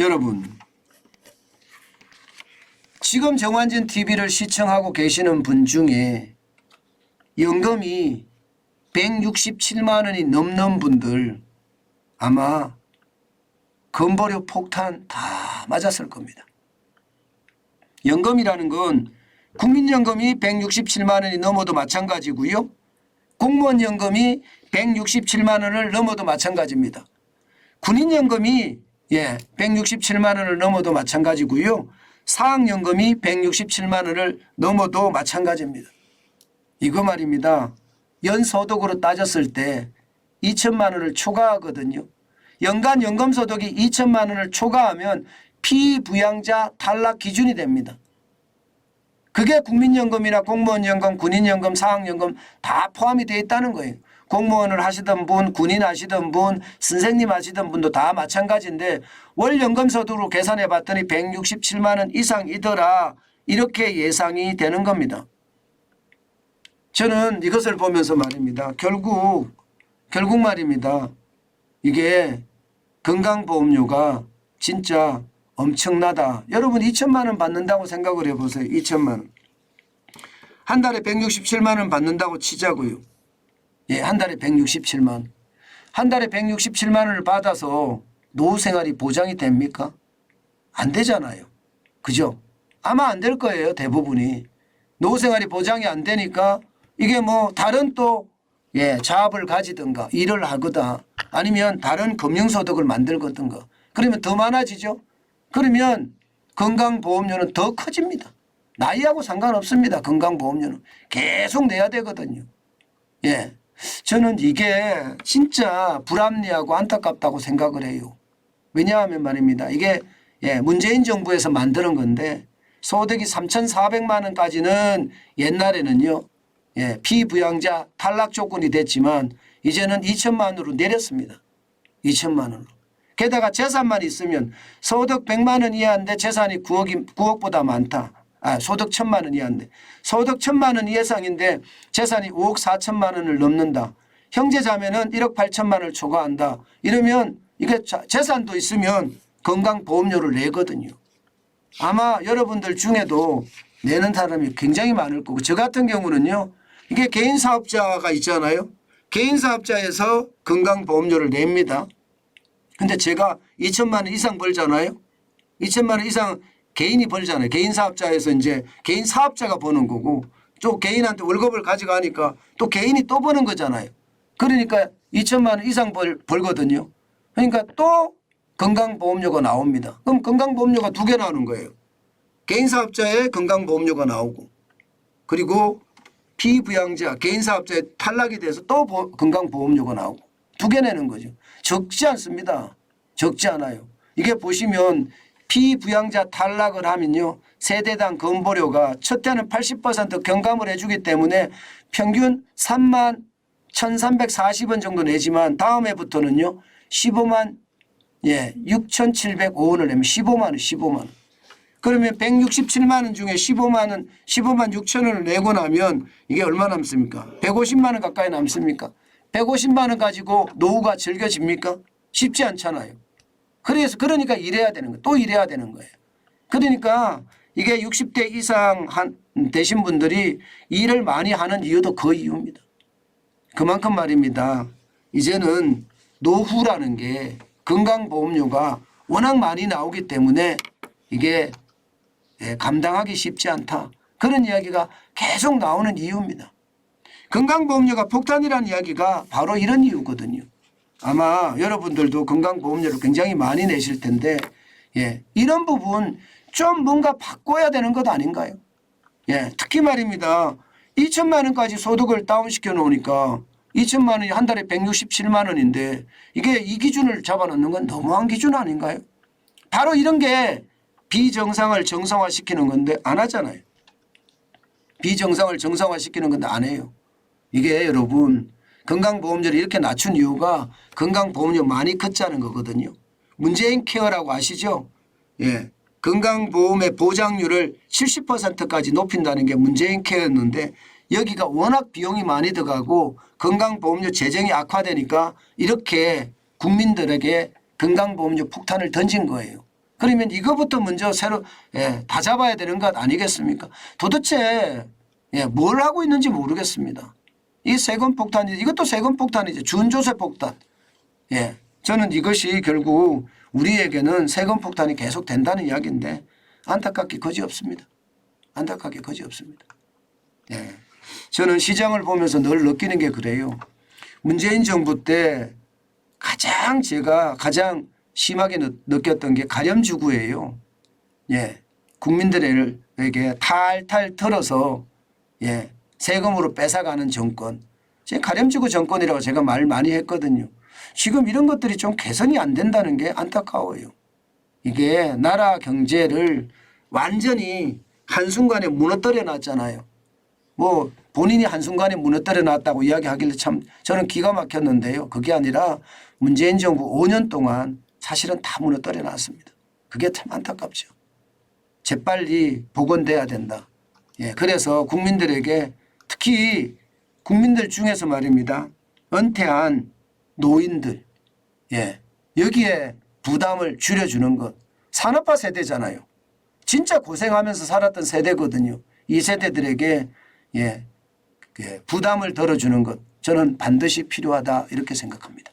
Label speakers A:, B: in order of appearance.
A: 여러분, 지금 정환진 TV를 시청하고 계시는 분 중에 연금이 167만 원이 넘는 분들 아마 건보료 폭탄 다 맞았을 겁니다. 연금이라는 건 국민연금이 167만 원이 넘어도 마찬가지고요. 공무원 연금이 167만 원을 넘어도 마찬가지입니다. 군인연금이 167만 원을 넘어도 마찬가지고요. 사학연금이 167만 원을 넘어도 마찬가지입니다. 이거 말입니다. 연소득으로 따졌을 때 2천만 원을 초과하거든요. 연간 연금소득이 2천만 원을 초과하면 피부양자 탈락 기준이 됩니다. 그게 국민연금이나 공무원연금, 군인연금, 사학연금 다 포함이 되어 있다는 거예요. 공무원을 하시던 분, 군인 하시던 분, 선생님 하시던 분도 다 마찬가지인데 월 연금소득으로 계산해 봤더니 167만 원 이상이더라. 이렇게 예상이 되는 겁니다. 저는 이것을 보면서 말입니다. 결국 말입니다. 이게 건강보험료가 진짜 엄청나다. 여러분 2천만 원 받는다고 생각을 해보세요. 2천만 원. 한 달에 167만 원 받는다고 치자고요. 한 달에 167만 원. 한 달에 167만 원을 받아서 노후생활이 보장이 됩니까? 안 되잖아요. 그죠? 아마 안 될 거예요. 대부분이. 노후생활이 보장이 안 되니까 이게 뭐 다른 또 자업을 가지든가 일을 하거나 아니면 다른 금융소득을 만들거든가 그러면 더 많아지죠. 그러면 건강보험료는 더 커집니다. 나이하고 상관없습니다. 건강보험료는 계속 내야 되거든요. 저는 이게 진짜 불합리하고 안타깝다고 생각을 해요. 왜냐하면 말입니다. 이게 문재인 정부에서 만드는 건데 소득이 3,400만 원까지는 옛날에는요. 피부양자 탈락 조건이 됐지만 이제는 2천만 원으로 내렸습니다. 2천만 원으로. 게다가 재산만 있으면 소득 100만 원 이하인데 재산이 9억보다 많다. 소득 1,000만 원 이하인데 소득 1,000만 원 이상인데 재산이 5억 4천만 원을 넘는다. 형제자매는 1억 8천만 원을 초과한다. 이러면 이게 재산도 있으면 건강보험료를 내거든요. 아마 여러분들 중에도 내는 사람이 굉장히 많을 거고 저 같은 경우는요. 이게 개인사업자가 있잖아요. 개인사업자에서 건강보험료를 냅니다. 근데 제가 2천만 원 이상 벌잖아요. 2천만 원 이상 개인이 벌잖아요. 개인사업자에서 이제 개인사업자가 버는 거고 또 개인한테 월급을 가져가니까 또 개인이 또 버는 거잖아요. 그러니까 2천만 원 이상 벌거든요. 그러니까 또 건강보험료가 나옵니다. 그럼 건강보험료가 두 개 나오는 거예요. 개인사업자의 건강보험료가 나오고 그리고 피부양자 개인사업자의 탈락이 돼서 또 건강보험료가 나오고 두 개 내는 거죠. 적지 않습니다. 적지 않아요. 이게 보시면 피부양자 탈락을 하면요. 세대당 건보료가 첫 해는 80% 경감을 해주기 때문에 평균 3만 1,340원 정도 내지만 다음 해부터는요. 15만 6,705원을 내면 15만 원. 그러면 167만 원 중에 15만 6천 원을 내고 나면 이게 얼마 남습니까? 150만 원 가까이 남습니까? 150만 원 가지고 노후가 즐겨집니까? 쉽지 않잖아요. 그러니까 일해야 되는 거예요. 또 일해야 되는 거예요. 그러니까 이게 60대 이상 되신 분들이 일을 많이 하는 이유도 그 이유입니다. 그만큼 말입니다. 이제는 노후라는 게 건강보험료가 워낙 많이 나오기 때문에 이게 감당하기 쉽지 않다. 그런 이야기가 계속 나오는 이유입니다. 건강보험료가 폭탄이라는 이야기가 바로 이런 이유거든요. 아마 여러분들도 건강보험료를 굉장히 많이 내실 텐데 이런 부분 좀 뭔가 바꿔야 되는 것 아닌가요? 특히 말입니다. 2천만 원까지 소득을 다운시켜 놓으니까 2천만 원이 한 달에 167만 원인데 이게 이 기준을 잡아놓는 건 너무한 기준 아닌가요? 바로 이런 게 비정상을 정상화시키는 건데 안 하잖아요. 비정상을 정상화시키는 건데 안 해요. 이게 여러분 건강보험료를 이렇게 낮춘 이유가 건강보험료 많이 걷자는 거거든요. 문재인 케어라고 아시죠? 건강보험의 보장률을 70%까지 높인다는 게 문재인 케어였는데 여기가 워낙 비용이 많이 들어가고 건강보험료 재정이 악화되니까 이렇게 국민들에게 건강보험료 폭탄을 던진 거예요. 그러면 이거부터 먼저 새로 다 잡아야 되는 것 아니겠습니까? 도대체 뭘 하고 있는지 모르겠습니다. 이 세금 폭탄이 이것도 세금 폭탄이죠. 준조세 폭탄. 저는 이것이 결국 우리에게는 세금 폭탄이 계속 된다는 이야기인데 안타깝게 거지없습니다. 안타깝게 거지없습니다. 저는 시장을 보면서 늘 느끼는 게 그래요. 문재인 정부 때 제가 가장 심하게 느꼈던 게 가렴주구예요. 국민들에게 탈탈 털어서 세금으로 뺏어가는 정권. 가렴주구 정권이라고 제가 말 많이 했거든요. 지금 이런 것들이 좀 개선이 안 된다는 게 안타까워요. 이게 나라 경제를 완전히 한순간에 무너뜨려 놨잖아요. 뭐 본인이 한순간에 무너뜨려 놨다고 이야기하길래 참 저는 기가 막혔는데요. 그게 아니라 문재인 정부 5년 동안 사실은 다 무너뜨려 놨습니다. 그게 참 안타깝죠. 재빨리 복원돼야 된다. 그래서 국민들에게 특히 국민들 중에서 말입니다. 은퇴한 노인들 여기에 부담을 줄여주는 것. 산업화 세대잖아요. 진짜 고생하면서 살았던 세대거든요. 이 세대들에게 부담을 덜어주는 것 저는 반드시 필요하다 이렇게 생각합니다.